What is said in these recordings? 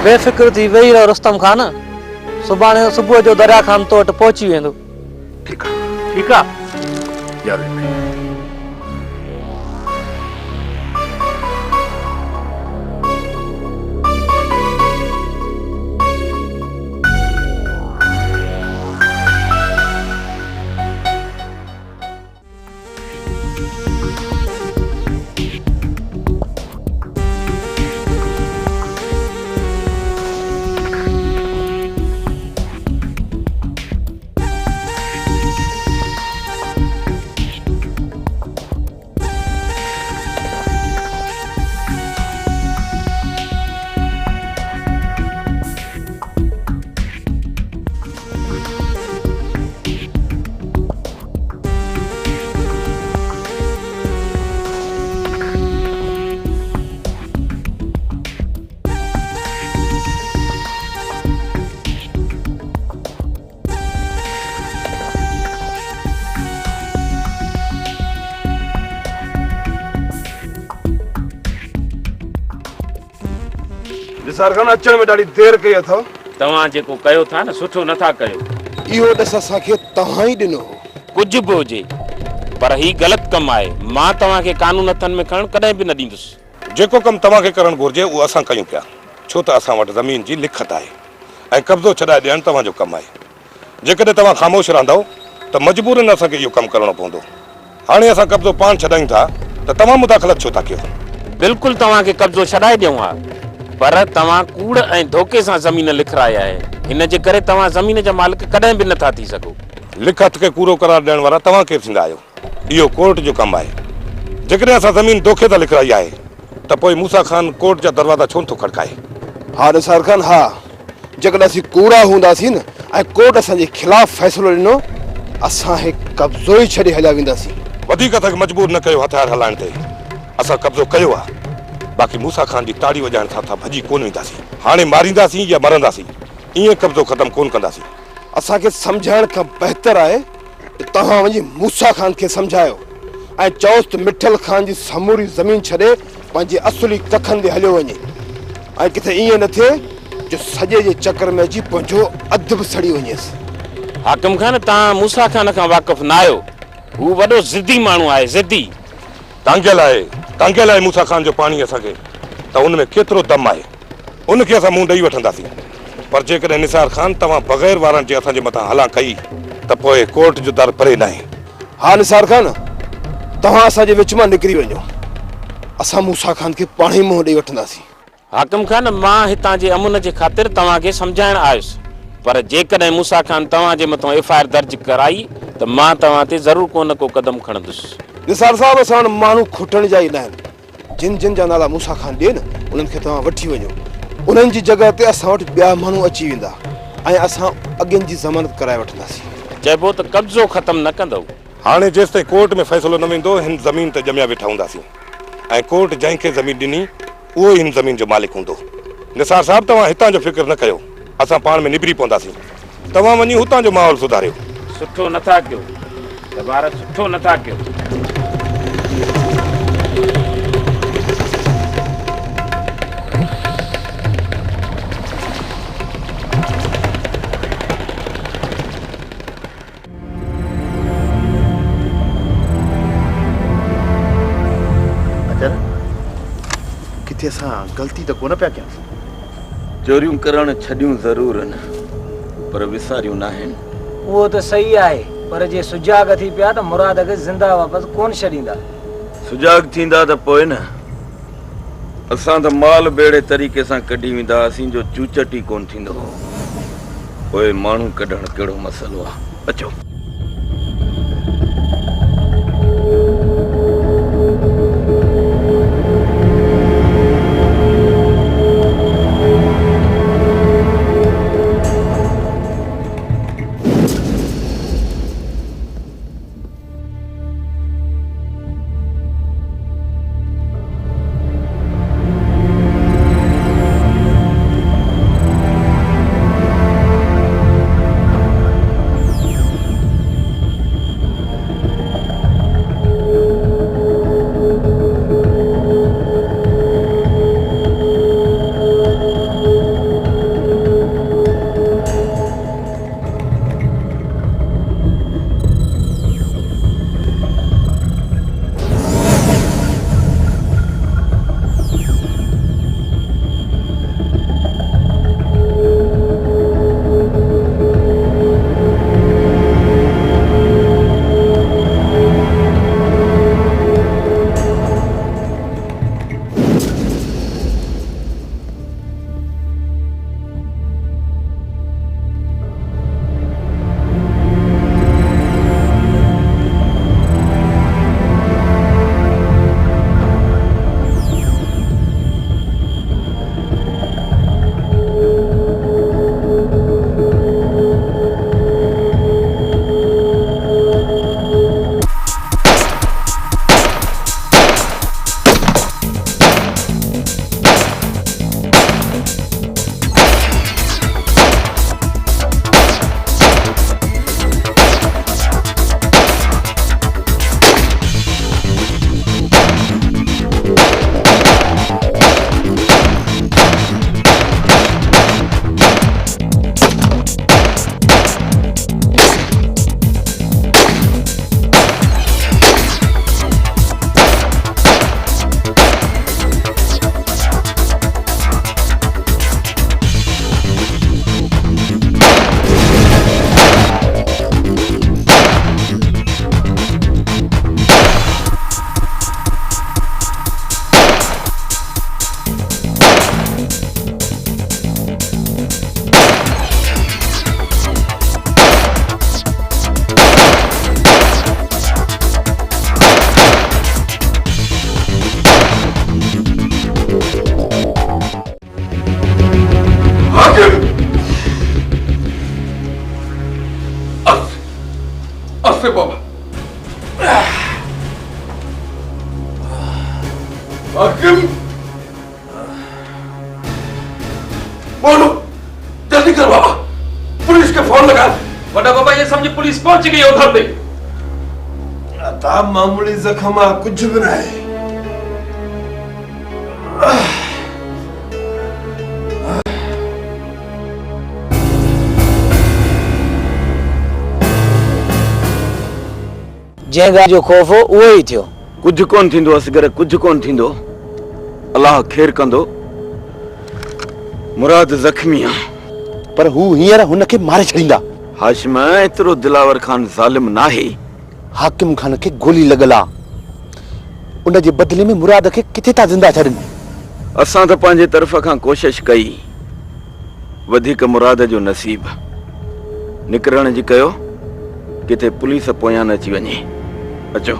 बेफिक्र थी वेही रहो रुस्तम खान, सुभाणे सुबुह जो दरिया खान तो वटि पहुची वेंदो। ठीक है। ठीक है। यार निसार खान अचण में ॾाढी देर कई अथव। तव्हां जेको कयो था न सुठो नथा कयो। इहो ॾस असांखे तव्हां ई ॾिनो कुछ भी हुजे पर ही गलत कम आहे। मां तव्हांखे कानून हथनि में खणण कॾहिं बि न ॾींदुसि। जेको कम तव्हांखे करणु घुरिजे उहो असां कयूं पिया, छो त असां वटि ज़मीन जी लिखत आहे ऐं कब्ज़ो छॾाए ॾियणु तव्हांजो कमु आहे। जेकॾहिं तव्हां ख़ामोश रहंदव त मजबूरन असांखे इहो कमु करणो पवंदो। हाणे असां कब्ज़ो पाण छॾायूं था त तव्हां मुदाख़लत छो था कयो? बिल्कुलु तव्हांखे कब्ज़ो छॾाए ॾियूं हा, पर तव्हां कूड़ ऐं धोखे सां ज़मीन लिखराया आहे। हिन जे करे तव्हां ज़मीन जा मालिक कॾहिं बि नथा थी सघो। लिखत खे पूरो करार ॾियण वारा तव्हां केरु थींदा आहियो? इहो कोर्ट जो कमु आहे। जेकॾहिं असां ज़मीन धोखे सां लिखराई आहे त पोइ मूसा खान कोर्ट जा दरवाज़ा छो नथो खड़काए? हा निसार खान, हा जेकॾहिं असीं कूड़ा हूंदासीं न ऐं कोर्ट असांजे ख़िलाफ़ फ़ैसिलो ॾिनो, असां हे कब्ज़ो ई छॾे हलिया वेंदासीं। वधीक असांखे मजबूर न कयो हथियार हलाइण ते। असां कब्ज़ो कयो आहे, बाक़ी मूसा खान जी ताड़ी वॼाइण सां भॼी कोन वेंदासीं। हाणे मारींदासीं या मरंदासीं, ईअं कब्ज़ो ख़तमु कोन कंदासीं। असांखे सम्झाइण खां बहितर आहे त तव्हां वञी मूसा खान खे सम्झायो ऐं चओसि त मिठल खान जी समूरी ज़मीन छॾे पंहिंजे असुली कखनि ते हलियो वञे ऐं किथे ईअं न थिए जो सॼे जे चकर में अची पंहिंजो अधु बि सड़ी वञेसि। हाकिम खान, तव्हां मूसा खान खां वाक़िफ़ न आहियो। हू वॾो ज़िदी माण्हू आहे, ज़िदी। टांगियल आहे मूसा खान जो पाणी असांखे, त उन में केतिरो दम आहे उनखे असां मुंहुं ॾेई वठंदासीं। पर जेकॾहिं निसार खान तव्हां बग़ैर वारनि जे असांजे मथां हला कई त पोइ कोर्ट जो दर परे न आहे। हा निसार खान, तव्हां असांजे विच मां निकिरी वञो, असां मूसा खान खे पाण ई मुंहुं ॾेई वठंदासीं। हाकिम खान, मां हितां जे अमुन जे ख़ातिर तव्हांखे सम्झाइण आयुसि, पर जेकॾहिं मूसा खान तव्हांजे मथां FIR दर्ज कराई त मां तव्हां ते ज़रूरु को न को क़दम खणंदुसि। निसार साहब, असां वटि माण्हू खुटण जा ई न आहिनि। जिन जिन जा नाला मूसा खान ॾिए न उन्हनि खे तव्हां वठी वञो। उन्हनि जी जॻह ते असां वटि ॿिया माण्हू अची वेंदा ऐं असां अॻियनि जी ज़मानत कराए वठंदासीं। चइबो त कब्ज़ो ख़तमु न कंदव। हाणे जेसि ताईं कोर्ट में फ़ैसिलो न वेंदो हिन ज़मीन ते ॼमिया वेठा हूंदासीं ऐं कोर्ट जंहिंखे ज़मीन ॾिनी उहो ई हिन ज़मीन जो मालिक हूंदो। निसार साहब, तव्हां हितां जो फ़िक्र न कयो, असां पाण में निबिरी पवंदासीं। तव्हां वञी हुतां जो माहौल सुधारियो। सुठो नथा कयो दबारा, सुठो नथा कयो। किथे असां ग़लती त कोन पिया कयूं। चोरियूं करण छॾियूं ज़रूर आहिनि, पर विसारियूं न आहिनि। उहो त सही आहे, पर जे सुजाग थी पिया त मुराद खे ज़िंदा वापसि कोन छॾींदा। सुजाग थींदा त पोइ न, असां त माल बेड़े तरीक़े सां कढी वेंदा हुआसीं जो चूचट ई कोन थींदो हो। पोइ माण्हू कढणु कहिड़ो मसइलो आहे। अचो। हाकिम बोलो जल्दी कर बाबा, पुलिस के फोन लगा। बड़ा बाबा ये समझ पुलिस पहुंच गई है उधर पे। अता मामूली जख्म आ कुछ भी नहीं। जंहिं जो खौफ़ हो उहो ई थियो। कुछ कोन थींदो असगर, कुछ कोन थींदो। अल्लाह खैर कंदो। मुराद जख्मी आहे पर हू हींअर हुनखे मारे छॾींदा। हाशिम एतिरो दिलावर खान ज़ालिम नाहे। हाकिम खान खे गोली लॻल आहे। उन जे बदिले में मुराद खे किथे था ज़िंदा छॾनि। असां त पंहिंजे तरफ़ खां कोशिश कई, वधीक मुराद जो नसीब। निकिरण जी कयो, किथे पुलिस पोयां न अची वञे। अचो।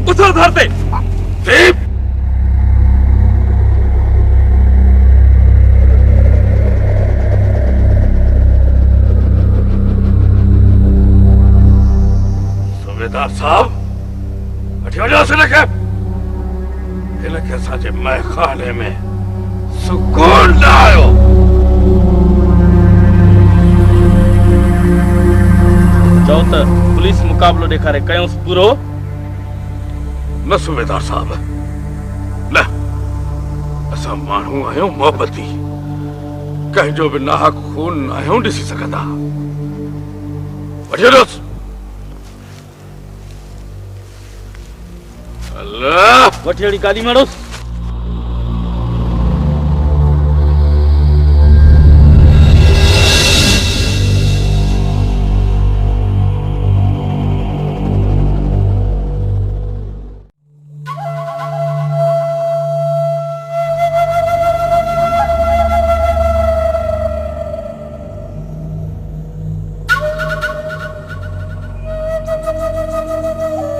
उधर धरते सूबेदार साहब, अठी वजह से लिखे इनके असांजे महखाने में सुकून न आयो। चओ त पुलिस मुकाबलो ॾेखारे कयूंसि पूरो। न सूबेदार साहब, न असां माण्हू आहियूं मोहबती, कंहिंजो बि नाहक खून न आहियूं ॾिसी सघंदा। वठी वञोसि। अल्लाह वठी वञी गाॾी माणोसि।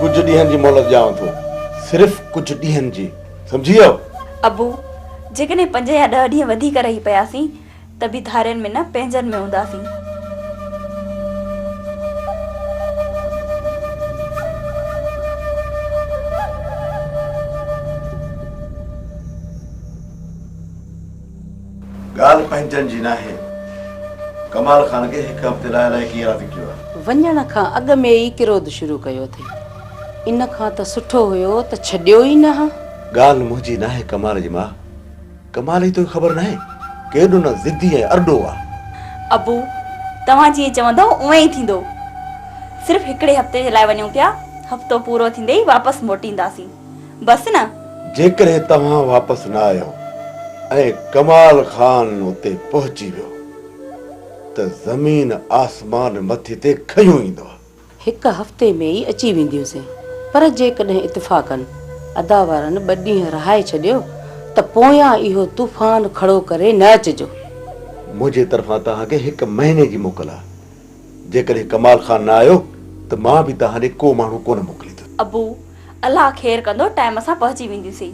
कुछ ॾींहंनि जी मोहलत ॾियांव थो, सिर्फ़ कुछ ॾींहंनि जी, सम्झी वियो? अबू, जेकॾहिं 5 या 10 ॾींहं वधीक रही पियासीं त बि धारियुनि में न पंहिंजनि में हूंदासीं। ॻाल्हि पंहिंजनि जी नाहे। कमाल खान खे हिकु हफ़्ते लाइ अलाए राज़ी कयो आहे। वञण खां अॻु में ई किरोध शुरू कयो अथई। इन खां त सुठो हुयो त छॾियो ई न हा। ॻाल्हि मुंहिंजी नाहे कमाल जी मां। कमाल ई तोखे ख़बर नाहे केॾो न ज़िदी ऐं अरडो आहे। अबू, तव्हां जीअं चवंदव उएं ई थींदो। सिर्फ़ हिकिड़े हफ़्ते जे लाइ वञूं पिया, हफ़्तो पूरो थींदे ई वापसि मोटींदासीं, बसि न। जेकॾहिं तव्हां वापसि न आयो ऐं कमाल खान उते पहुची वियो त ज़मीन आसमान मथे ते खयूं ईंदो। हिकु हफ़्ते में ई अची वेंदियूंसीं, पर जेकॾहिं इत्तेफ़ाक़न अदा वारनि 2 ॾींहं रहाए छॾियो त पोयां इहो तूफ़ान खड़ो करे न अचिजो। मुंहिंजे तरफ़ां तव्हांखे 1 महीने जी मोकल आहे। जेकॾहिं कमाल खान न आयो त मां बि तव्हां ॾे को माण्हू कोन मोकिलींदुसि। अबू, अल्लाह ख़ैर कंदो, टाइम सां पहुची वेंदीसीं।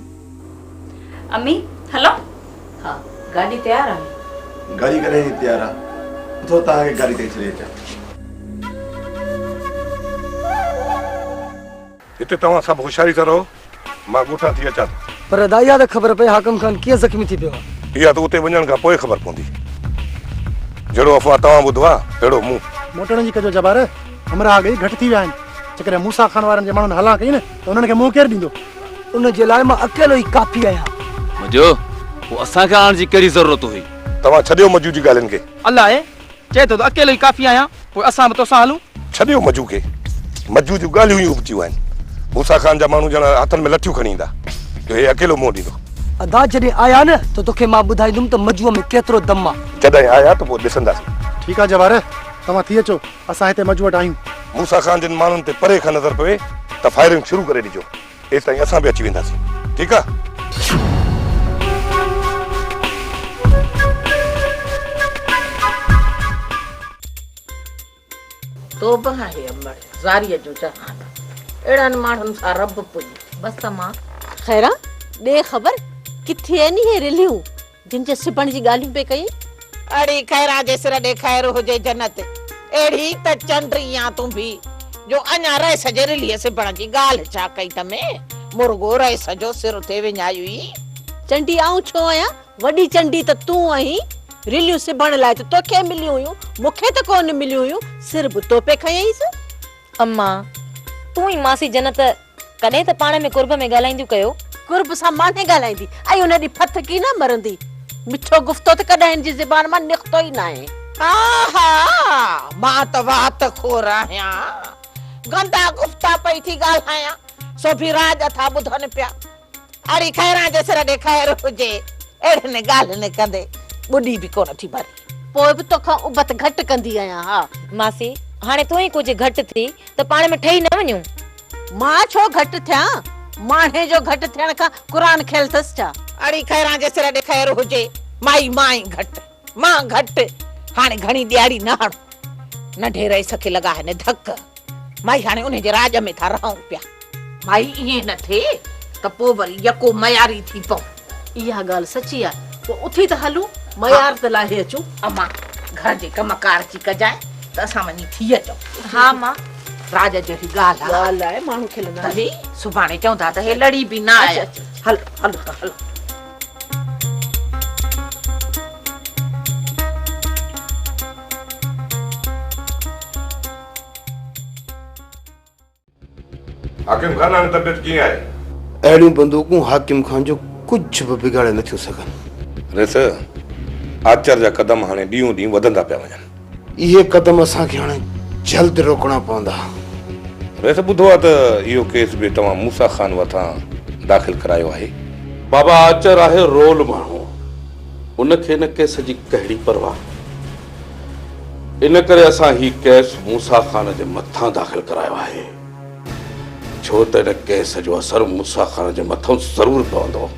अम्मी, हलो। हा, गाॾी तयार आहे। गाॾी कॾहिं तयार आहे? थो तव्हांखे गाॾी ते छॾे अचां। हिते तव्हां सभु होशियारी सां रहो, मां ॻोठां थी अचां। पर दाइया त ख़बर पए हाकिम खान कीअं ज़ख़्मी थी पियो आहे। इहा त उते वञण खां पोइ ख़बर पवंदी। जहिड़ो अफ़वाह तव्हां ॿुधो आहे अहिड़ो मूं। मोटण जी कजो जबार, हमरा अॻे घटि थी विया आहिनि। जेकॾहिं मूसा खान वारनि जे माण्हुनि हला कई न त उन्हनि खे मुंहुं केरु ॾींदो? उन जे लाइ मां अकेलो ई काफ़ी आहियां। मुंहिंजो पोइ असांखे आणण जी कहिड़ी ज़रूरत हुई? तव्हां छॾियो मजू जी ॻाल्हियुनि खे। अलाह चए थो त अकेलो ई काफ़ी आहियां, पोइ असां बि तोसां हलूं। छॾियो मजू खे। मजू जूं ॻाल्हियूं ई उपजियूं आहिनि। मूसा खान जा माण्हू ॼणा हथनि में लठियूं खणी ईंदा जो हे अकेलो मुंहुं ॾींदो। अदा जॾहिं आया न त तोखे मां ॿुधाईंदुमि त मजूअ में केतिरो दम आहे। जॾहिं आया त पोइ ॾिसंदासीं। ठीकु आहे जवार, तव्हां थी अचो, असां हिते मजू वटि आहियूं। मूसा खान जिन माण्हुनि ते परे खां नज़र पवे त फायरिंग शुरू करे ॾिजो, एसि ताईं असां बि अची वेंदासीं। ठीकु आहे? तोबा है अमर ज़ारीअ जो जहान अहिड़नि माण्हुनि सां रब पुॼी बस मां खैरा दे खबर किथे आहिनि हे रिलियूं जिन जे सिबण जी ॻाल्हियूं पे कई अड़ी खैरा जे सिर ॾे खैर हुजे जन्नत अहिड़ी त चंड्री आ तूं भी जो अञा रह सजे रिलीअ सिबण जी ॻाल्हि छा कई तमे मुर्गो रह सजो सिर ते विञाई चंडी आऊं छो आहियां वॾी चंडी त तूं आहीं रिलियूं सिबण लाइ त तोखे मिलियूं हुयूं मूंखे त कोन मिलियूं हुयूं सिर बि तो पे खयईंसि अम्मा तूं ई मासी जन्नत कॾहिं त पाण में कुर्ब में ॻाल्हाईंदियूं कयो कुर्ब सां माने ॻाल्हाईंदी ऐं उन ॾींहुं फथ की न मरंदी मिठो गुफ़्तो त कॾहिं जी ज़बान मां निकितो ई न आहे आहा मां त वात खोर आहियां गंदा गुफ़्ता पई थी ॻाल्हायां सो भी राज था ॿुधनि पिया अड़ी खैरा जे सिर ॾे खैर हुजे अहिड़े ॻाल्हि न कंदे ॿुधी बि कोन थी भरी पोइ बि तोखां उबत घटि कंदी आहियां हा मासी हाणे तूं ई कुझु घटि थी त पाण में ठही न वञूं मां छो घटि थियां माणे जो घटि थियण खां क़ुरान खेल अथसि छा अड़ी खैरा जे सिर ॾे खैर हुजे माई घटि मां घटि हाणे घणी ॾियारी न हणो नंढे रईस खे लॻा हिन धक माई हाणे उन जे राज में था रहूं पिया माई ईअं न थिए त पोइ वरी यको मयारी थी पऊं इहा ॻाल्हि सची आहे पोइ उथी त हलूं मयार त लाहे अचूं अम्मा घर जे कमकार जी कजाए त असां वञी थी अचूं हा मां राज जहिड़ी ॻाल्हि आहे माण्हू खिलंदा तॾहिं सुभाणे चवंदा त हे लड़ी बि न आया हलो हलो त हलो हाकिम खान जी तबियत कीअं आहे अहिड़ियूं बंदूकूं हाकिम खान जो कुझु बि बिगाड़े नथियूं सघनि रेस आचार जा कदम हाणे ॾींहों ॾींहुं वधंदा पिया वञनि इहे कदम असांखे हाणे जल्द रोकणा पवंदा रेस ॿुधो आहे त इहो केस बि तव्हां मूसा खान वटां दाख़िल करायो आहे बाबा आचर आहे रोल माण्हू उनखे न केस जी कहिड़ी परवाह इन करे असां ही केस मूसा खान जे मथां दाख़िल करायो आहे छो त इन केस जो असर मूसा खान जे मथां ज़रूर पवंदो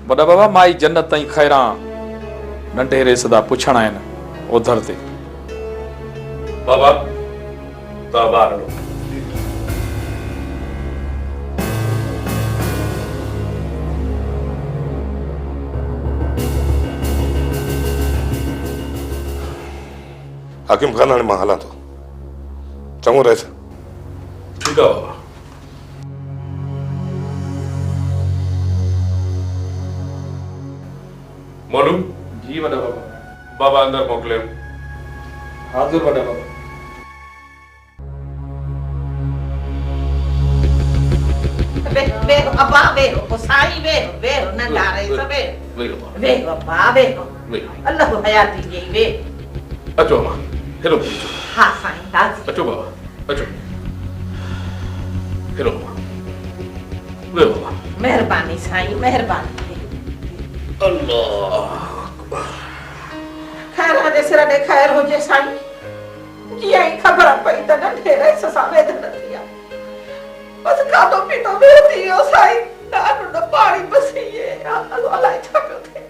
वॾा बाबा माई जन्नत ऐं खैरा नंढे रेसदा पुछण आहिनि ओधर ते बाबा तव्हां ॿाहिरि हलो हाकिम खान हाणे मां हलां थो चङो रेस ठीकु आहे बाबा मोनू जी वॾा बाबा बाबा अंदर मोकिलियो हाज़ुर वॾा बाबा वेहो अब्बा वेहो साईं वेहो नंढा रईस वेहो अब्बा वेहो अल्लाह हयाती ॾेई वेहो अचो मां हेलो हाँ साईं राज़ी अचो बाबा अचो हेलो वे बाबा मेहरबानी साईं मेहरबानी अल्लाह खैर जे सिर ॾे खैर हुजे साईं जीअं ई ख़बर पई त नंढे रईस सां वेदन थी आहे बस खाधो पीतो बि थी वियो साईं ॾाढो न पाणी बसी अलाए छा पियो थिए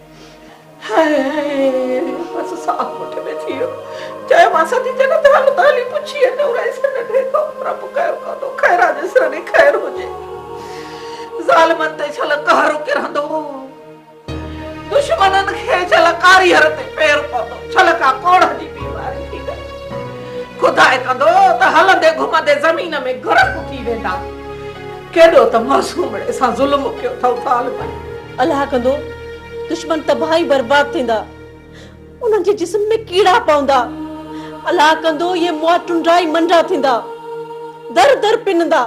हाय बस साफ मुठे में थी वियो चयो मां सदी जन्नत हलो त हली पुछी अचूं रईस नंढे खां प्रभु कयो काथो खैरा जे सिर ॾे खैर हुजे ज़ालिमनि ते छल कहर किरंदो दुश्मननि खे छल कारीहर ते पैर पवंदो छल का कोड़ जी बीमारी थी वई खुदा कंदो त हलंदे घुमंदे ज़मीन में गरक थी वेंदा केॾो त मासूम सां ज़ुल्म कयो अथव ज़ालिमनि अलाह कंदो दुश्मन तबाही बर्बाद थींदा उन्हनि जे जिस्म में कीड़ा पवंदा अलाह कंदो ये मुआ टुंडाई मंडा थींदा दर दर पिनंदा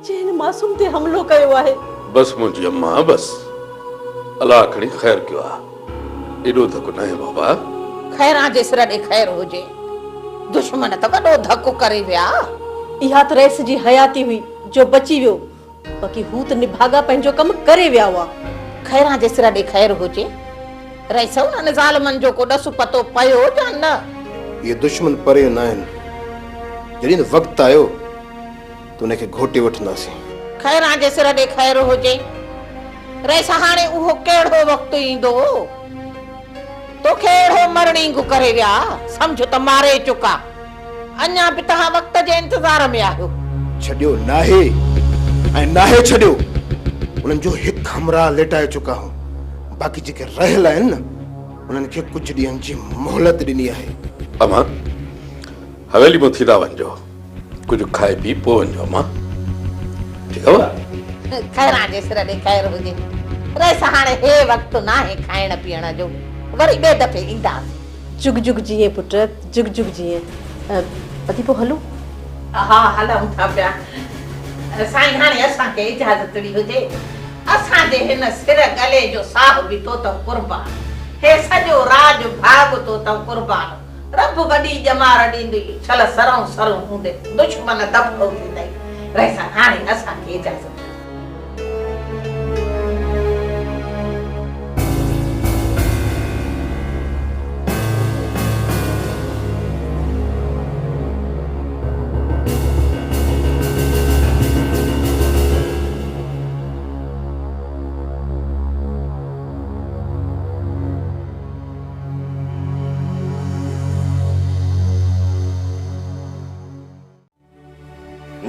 जिन मासूम ते हमलो कयो आहे बस मुंहिंजी अम्मा बस अलाह खणी ख़ैर कयो आहे एॾो धक न आहे बाबा खैरा जे सिर ॾे खैर हुजे दुश्मन त वॾो धको करे विया इहा त रेस जी हयाती हुई जो बची वियो बाक़ी हू त निभागा पंहिंजो कम करे विया हुआ खैरा जे सिर ॾे खैर हुजे रईस उन्हनि ज़ालिमनि जो को ॾसु पतो पियो या न ये दुश्मन परे न आहिनि जॾहिं वक़्तु आयो त उनखे घोटे वठंदासीं खैरा जे सिर ॾे खैर हुजे रईस हाणे उहो कहिड़ो वक़्तु ईंदो तोखे अहिड़ो मरणी को करे विया समझो त मारे चुका अञा बि तव्हां वक़्त जे इंतज़ार में आहियो छॾियो नाहे ऐं नाहे छॾियो उन्हनि जो हिकु हमरा लेटाए चुका हूं बाक़ी जेके रहियल आहिनि न उन्हनि खे कुझु ॾींहंनि जी मोहलत ॾिनी आहे अमां हवेली में थींदा वञो कुछ खाए पी पोइ वञो अमां ठीकु आहे खैरां जे सिर ॾे ख़ैर हुजे रस हाणे हे वक़्तु नाहे खाइण पीअण जो वरी ॿिए दफ़े ईंदासीं जुग जुग जिए पुट जुग जुग जिए पति पोइ हलूं हा हलूं था पिया साईं हाणे असांखे इजाज़त ॾी हुजे असांजे हिन सिर गले जो साह बि तो त कुर्बान हे सॼो राज भाग तो त कुर्बान रब वॾी ॼमार ॾींदी छल सरऊं सरऊं हूंदे दुश्मन दफ़ो थींदई रहिसा हाणे असांखे इजाज़त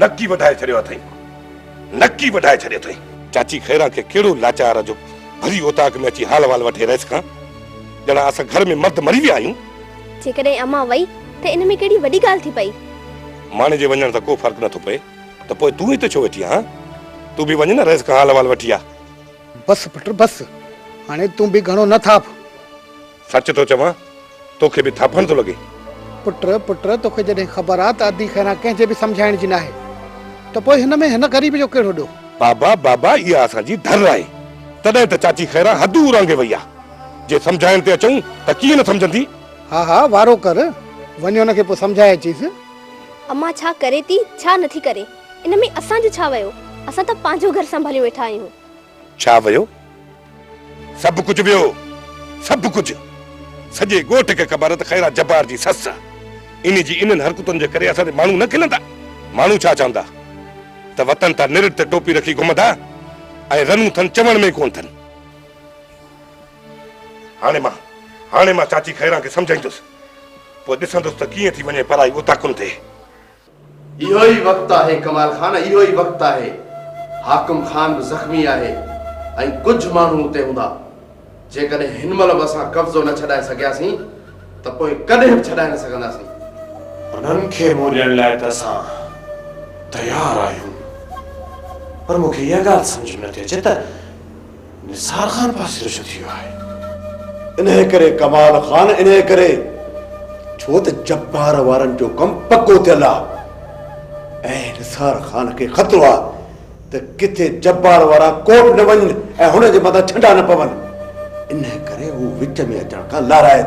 नक्की वधाए छॾियो अथई नक्की वधाए छॾियो अथई चाची खैरा खे कहिड़ो लाचार जो भरी ओताक में अची हाल वाल वठे रहियसि खां ॼणा असां घर में मर्द मरी विया आहियूं जेकॾहिं अम्मा वई त इन में कहिड़ी वॾी ॻाल्हि थी पई माने जे वञण सां को फ़र्क़ु नथो पए त पोइ तूं ई त छो वेठी आहीं तूं बि वञ न रहियसि खां हाल वाल वठी आ बस पुट बस हाणे तूं बि घणो न थाप सच थो चवां तोखे बि थापण थो लॻे पुट तोखे जॾहिं ख़बर आहे त अदी खैरा कंहिंजे बि सम्झाइण जी न आहे त पोइ हिन में हिन ग़रीब जो कहिड़ो ॾोह बाबा बाबा इहा असांजी धर आहे तॾहिं त चाची खैरा हदूं उरांगे वई आहे जे सम्झाइण ते अचूं त कीअं न सम्झंदी हा वारो कर वञ हुनखे पोइ सम्झाए अचीसि अम्मा छा करे थी छा नथी करे इन में असांजो छा वियो असां त पंहिंजो घर संभाले वेठा आहियूं छा वियो सभु कुझु वियो सभु कुझु सॼे ॻोठ खे ख़बर त खैरा जब्बार जी ससु इन जी इन्हनि हरकतुनि जे करे असांजे माण्हू न खिलंदा माण्हू छा चवंदा त वतन तां निरत ते टोपी रखी घुमंदा ऐं रनूं अथनि चवण में कोन अथनि हाणे मां चाची खैरा खे सम्झाईंदुसि पोइ ॾिसंदुसि त कीअं थी वञे पढ़ाई उताकुनि ते इहो ई वक़्तु आहे कमाल खान इहो ई वक़्तु आहे हाकिम खान बि ज़ख़्मी आहे ऐं कुझु माण्हू उते हूंदा जेकॾहिं हिन महिल बि असां कब्ज़ो न छॾाए सघियासीं त पोइ कॾहिं बि छॾाए न सघंदासीं उन्हनि खे मोड़ण लाइ त असां तयार आहियूं पर मूंखे इहा ॻाल्हि सम्झ में नथी अचे त निसार खान पासे रुजो थियो आहे इन करे कमाल खान इन करे छो त जब्बार वारनि जो कमु पको थियल आहे ऐं निसार खान खे ख़तरो आहे त किथे जब्बार वारा कोट न वञनि ऐं हुन जे मथां छंडा न पवनि इन करे हू विच में अचण खां लाराए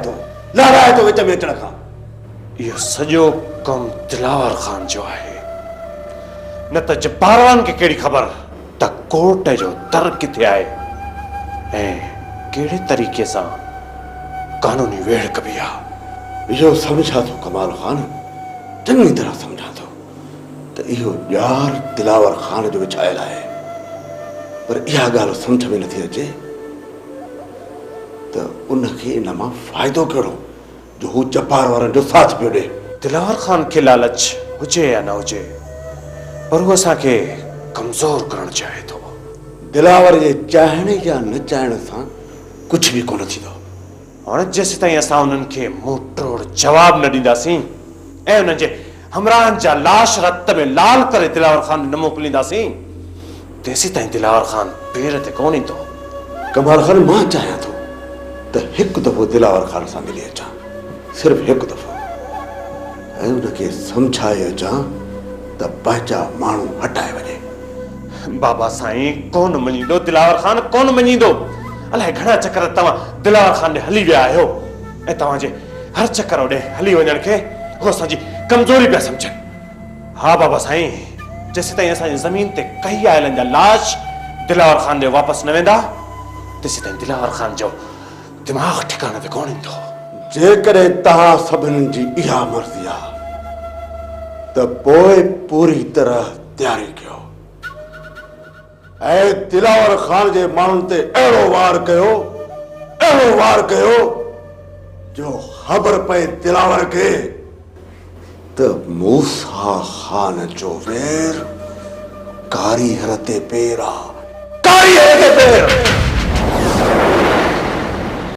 थो विच में अचण खां इहो सॼो कमु दिलावर खान जो आहे न त जब्बारवान खे कहिड़ी ख़बर त कोर्ट जो दर किथे आहे ऐं कहिड़े तरीक़े सां कानूनी वेड़ कबी आहे इहो सम्झा थो कमाल खान चङी तरह सम्झा थो त इहो ॼार दिलावर खान जो विछायल आहे पर इहा ॻाल्हि सम्झ में नथी अचे त उनखे इन मां फ़ाइदो कहिड़ो जो हू जब्बार वारनि जो साथ पियो ॾे दिलावर खान खे लालच हुजे या न हुजे पर हू असांखे कमज़ोर करणु चाहे थो दिलावर जे चाहण या न चाहण सां कुझु बि कोन थींदो हाणे जेसि ताईं असां उन्हनि खे मुंहुं टोड़ जवाब न ॾींदासीं ऐं उन्हनि जे हमराहनि जा लाश रत में लाल करे दिलावर खान न मोकिलींदासीं तेसि ताईं दिलावर खान पेर ते कोन ईंदो कमाल खान मां चाहियां थो त हिकु दफ़ो दिलावर खान सां मिली अचां सिर्फ़ु हिकु दफ़ो ऐं उनखे सम्झाए अचां त पंहिंजा माण्हू हटाए वञे बाबा साईं कोन मञींदो दिलावर खान कोन मञींदो अलाए घणा चकर तव्हां दिलावर खान ॾे हली विया आहियो ऐं तव्हांजे हर चकर होॾे हली वञण खे उहो असांजी कमज़ोरी पिया सम्झनि हा बाबा साईं जेसि ताईं असांजी ज़मीन ते कई आयलनि जा लाश दिलावर खान ॾे वापसि न वेंदा तेसि ताईं दिलावर खान जो दिमाग़ ठिकाणे ते कोन ईंदो जेकॾहिं तव्हां सभिनी जी इहा मर्ज़ी आहे त पोइ पूरी तरह तयारी कयो ऐं दिलावर खान जे माण्हुनि ते अहिड़ो वार कयो जो ख़बर पए दिलावर के त मूसा खान जो वेर कारी हर ते पेर आ, कारी हर ते पेर।